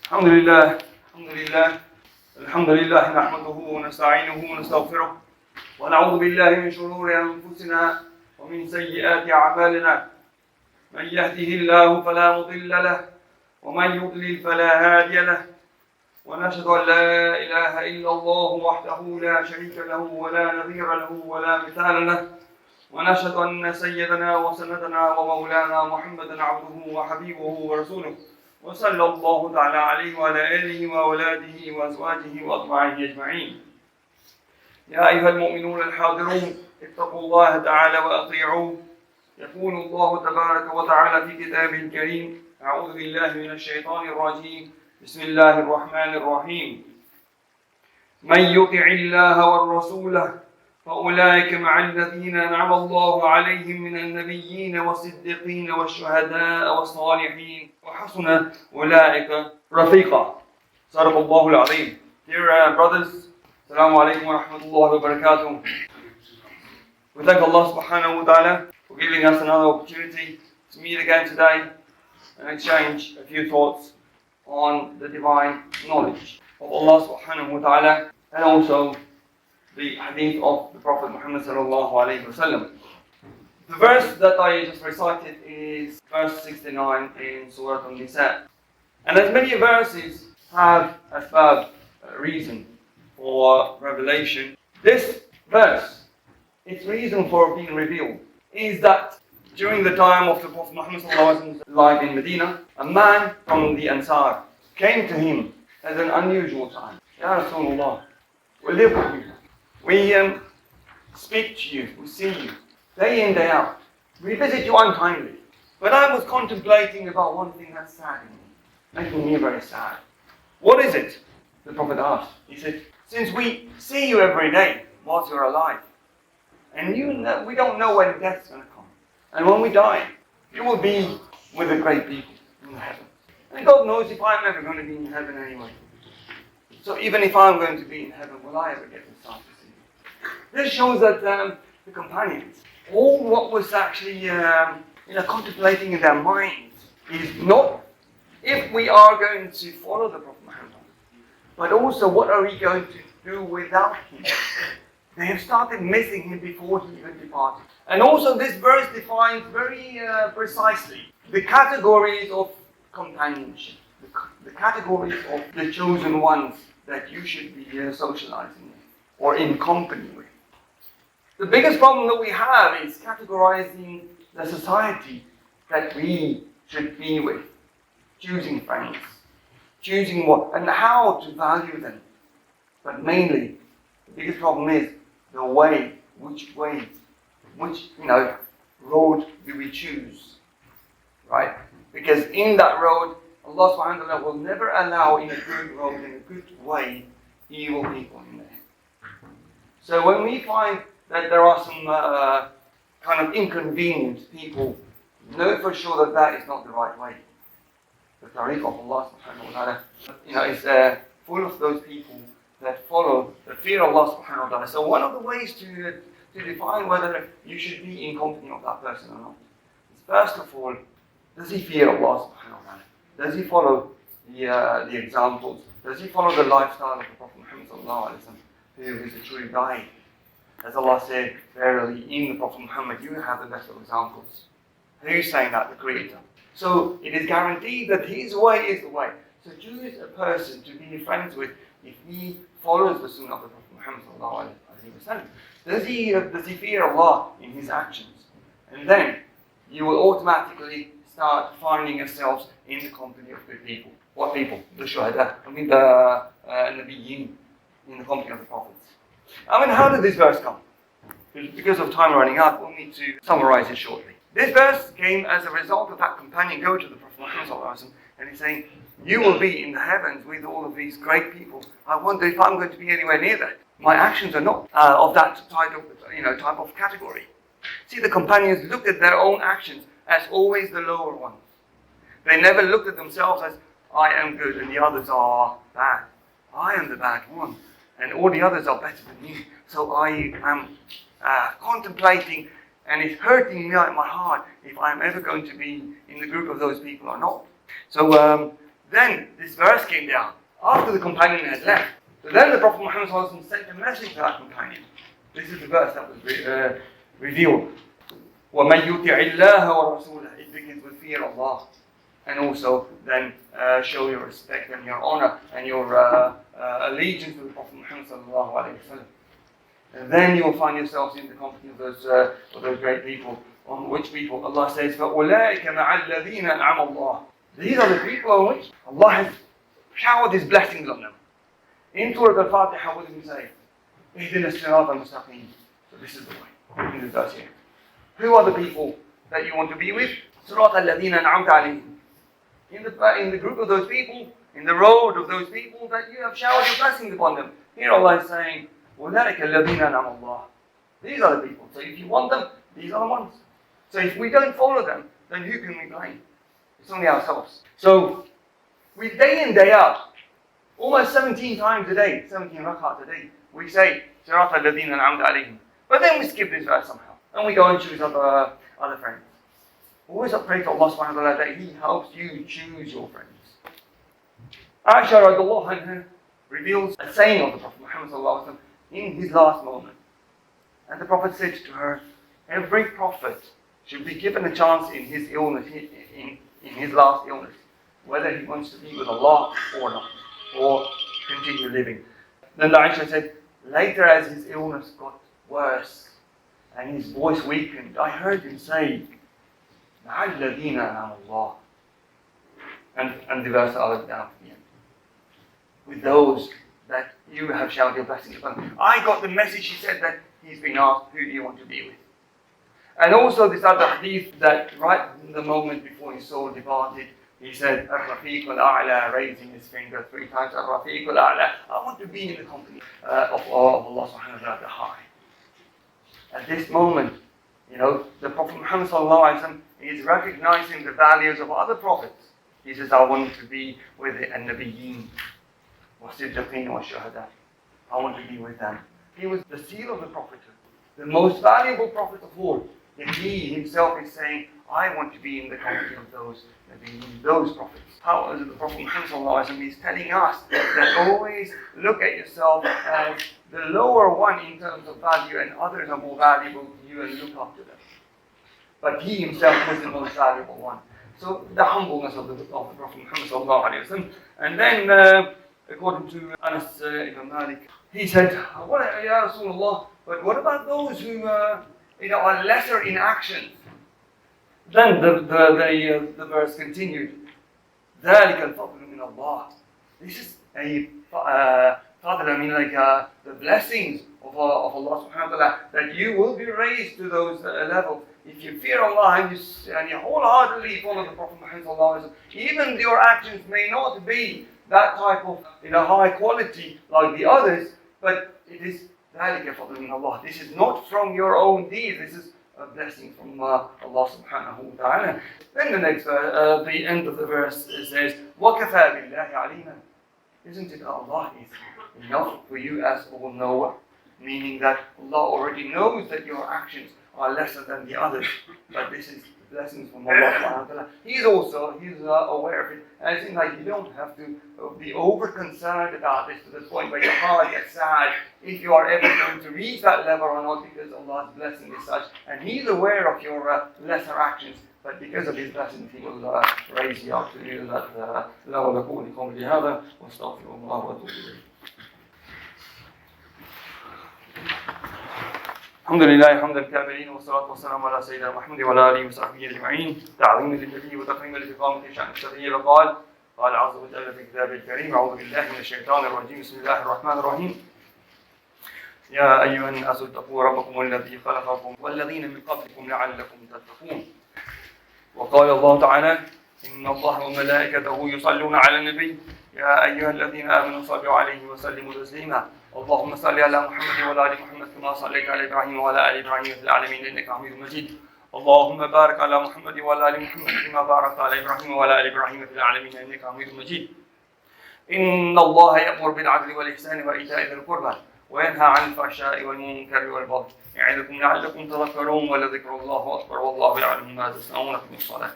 الحمد لله الحمد لله نحمده ونستعينه ونستغفره ونعوذ بالله من شرور أنفسنا ومن سيئات أعمالنا من يهده الله فلا مضل له ومن يضلل فلا هادي له ونشهد أن لا إله إلا الله وحده لا شريك له ولا نظير له ولا مثال له ونشهد أن سيدنا وسندنا ومولانا محمدا عبده وحبيبه ورسوله وصلى الله تعالى عليه وعلى آله وأولاده وأزواجه وأطباعه أجمعين. يا أيها المؤمنون الحاضرون اتقوا الله تعالى وأطيعوه. يقول الله تبارك وتعالى في كتابه الكريم: أعوذ بالله من الشيطان الرجيم. بسم الله الرحمن الرحيم. من يطع الله والرسول فأولئك مع الذين أنعم الله عليهم من النبيين والصديقين والشهداء والصالحين وحسن أولئك رفيقا. صدق الله العظيم. Dear brothers, Assalamu alaikum wa rahmatullahi wa barakatuh. We thank Allah subhanahu wa ta'ala for giving us another opportunity to meet again today and exchange a few thoughts on the divine knowledge of Allah subhanahu wa ta'ala and also the hadith of the Prophet Muhammad sallallahu alayhi wa sallam. The verse that I just recited is verse 69 in Sura Nisa. And as many verses have a reason for revelation, this verse, its reason for being revealed, is that during the time of the Prophet Muhammad sallallahu alayhi wa sallam's life in Medina, a man from the Ansar came to him at an unusual time. Ya Rasulullah, we live with you. We speak to you, we see you, day in, day out. We visit you untimely. But I was contemplating about one thing that's saddening me, making me very sad. What is it? The Prophet asked. He said, since we see you every day whilst you're alive, and we don't know when death's going to come, and when we die, you will be with the great people in heaven. And God knows if I'm ever going to be in heaven anyway. So even if I'm going to be in heaven, will I ever get this chance? This shows that the companions, all what was actually contemplating in their minds is not if we are going to follow the Prophet Muhammad, but also what are we going to do without him. They have started missing him before he even departed. And also this verse defines very precisely the categories of companionship, the categories of the chosen ones that you should be socializing with or in company with. The biggest problem that we have is categorizing the society that we should be with, choosing friends, choosing what and how to value them. But mainly, the biggest problem is the way, which road do we choose, right? Because in that road, Allah subhanahu wa ta'ala will never allow in a good road, in a good way, evil people in there. So when we find that there are some kind of inconvenient people, know for sure that that is not the right way. The tariq of Allah subhanahu wa ta'ala is full of those people that follow the fear of Allah subhanahu wa ta'ala. So one of the ways to define whether you should be in company of that person or not is, first of all, does he fear Allah subhanahu wa ta'ala? Does he follow the examples? Does he follow the lifestyle of the Prophet Muhammad sallallahu alayhi wa sallam, who is a true guide? As Allah said, verily in the Prophet Muhammad you have the best of examples. Who's saying that? The Creator. So it is guaranteed that his way is the way. So choose a person to be friends with if he follows the sunnah of the Prophet Muhammad sallallahu alayhi wa sallam. Does he fear Allah in his actions? And then you will automatically start finding yourselves in the company of good people. What people? The shuhada. The nabiyyin, in the company of the prophets. How did this verse come? Because of time running out, we'll need to summarize it shortly. This verse came as a result of that companion go to the Prophet Muhammad and he's saying, you will be in the heavens with all of these great people. I wonder if I'm going to be anywhere near that. My actions are not of that type of category. See, the companions looked at their own actions as always the lower ones. They never looked at themselves as, I am good and the others are bad. I am the bad one and all the others are better than me. So I am contemplating, and it's hurting me in my heart if I'm ever going to be in the group of those people or not. So Then this verse came down after the companion had left. So then the Prophet Muhammad sent a message to that companion. This is the verse that was revealed. وَمَنْ يُطِعِ اللَّهَ وَرَسُولَهُ. It begins with fear of Allah. And also then show your respect and your honor and your allegiance to the Prophet Muhammad sallallahu alayhi wa sallam. And then you will find yourselves in the company of those great people. On which people Allah says, فَأُولَٰئِكَ مَعَ الَّذِينَ أَنْعَمَ اللَّهُ. These are the people on which Allah has showered His blessings on them. In Surah Al-Fatiha, what does He say? اهدنا الصراط المستقيم. So this is the way. In this verse here. Who are the people that you want to be with? صراط الذين أنعمت عليهم. In the group of those people, in the road of those people that you have showered your blessings upon them. Here Allah is saying, أُولَٰئِكَ الَّذِينَ أَنْعَمَ اللَّهُ. These are the people. So if you want them, these are the ones. So if we don't follow them, then who can we blame? It's only ourselves. So, we day in, day out, almost 17 times a day, 17 rak'ahs a day, we say, صِرَاطَ الَّذِينَ أَنْعَمْتَ عَلَيْهِمْ. But then we skip this verse somehow. And we go and choose other friends. Always pray to Allah subhanahu wa ta'ala that He helps you choose your friends. Aisha radiallahu anha reveals a saying of the Prophet Muhammad sallallahu alaihi wasallam in his last moment. And the Prophet said to her, every prophet should be given a chance in his illness, in his last illness, whether he wants to be with Allah or not, or continue living. Then Aisha said, later as his illness got worse and his voice weakened, I heard him say, مَعَ الَّذِينَ أَنْعَمَ اللَّهُ. And the verse I was down at the end. With those that you have showered your blessings upon. I got the message, she said, that he's been asked, who do you want to be with? And also this other hadith that right in the moment before his soul departed, he said, Ar-Rafiq al-A'la, raising his finger 3 times, Ar-Rafiq al-A'la. I want to be in the company of Allah subhanahu wa ta'ala, the high. At this moment, the Prophet Muhammad sallallahu alaihi wasallam is recognizing the values of other prophets. He says, I want to be with the Nabiyyin, wa Siddiqeen wa Shuhada. I want to be with them. He was the seal of the prophethood, the most valuable prophet of all. Yet he himself is saying, I want to be in the company of those prophets. How is it the Prophet Muhammad sallallahu alaihi wasallam is telling us that always look at yourself as the lower one in terms of value, and others are more valuable to you, and look up to them. But he himself was the most valuable one. So the humbleness of the Prophet Muhammad sallallahu alaihi wasallam. And then, according to Anas ibn Malik, he said, Ya Rasulullah, but what about those who are lesser in action? Then the verse continued. ذَلِكَ الْفَضْلُ مِنَ اللَّهِ. This is the blessings of Allah subhanahu wa ta'ala, that you will be raised to those levels. If you fear Allah and you wholeheartedly follow the Prophet Muhammad sallallahu alaihi wasallam, even your actions may not be that type of high quality like the others, but it is ذَلِكَ الْفَضْلُ مِنَ اللَّهِ. This is not from your own deeds. This is a blessing from Allah subhanahu wa ta'ala. Then the next, the end of the verse says, وَكَفَى بِاللَّهِ عَلِيمًا. Isn't it Allah is enough for you as all-knower? Meaning that Allah already knows that your actions are lesser than the others. But this is blessings from Allah subhanahu wa ta'ala. He's aware of it. And I think you don't have to be over concerned about this to the point where your heart gets sad if you are ever going to reach that level or not, because Allah's blessing is such. And He's aware of your lesser actions. But because of His blessings, He will raise you up to that level. أقول قولي هذا وأستغفر الله وأتوب إليه. الحمد لله حمد الكاملين والصلاة والسلام على سيدنا محمد وعلى آله وصحبه أجمعين. تعظيما للنبي وتكريما لفقامة شأن الشرعي. قال عز وجل في كتابه الكريم: أعوذ بالله من الشيطان الرجيم. بسم الله الرحمن الرحيم. يا أيها الناس اتقوا ربكم الذي خلقكم والذين من قبلكم لعلكم تتقون. وقال الله تعالى: إن الله وملائكته يصلون على النبي يا أيها الذين آمنوا صلوا عليه وسلموا تسليما. اللهم صل على محمد وعلى آل محمد كما صليت على إبراهيم وعلى آل إبراهيم في العالمين إنك حميد مجيد. اللهم بارك على محمد وعلى آل محمد كما باركت على إبراهيم وعلى آل إبراهيم في العالمين إنك حميد مجيد. إن الله يأمر بالعدل والإحسان وإيتاء ذي القربى وينهى عن الفحشاء والمنكر والبغي يعظكم لعلكم تذكرون ولذكر الله أكبر والله يعلم ما تصنعون. في الصلاة.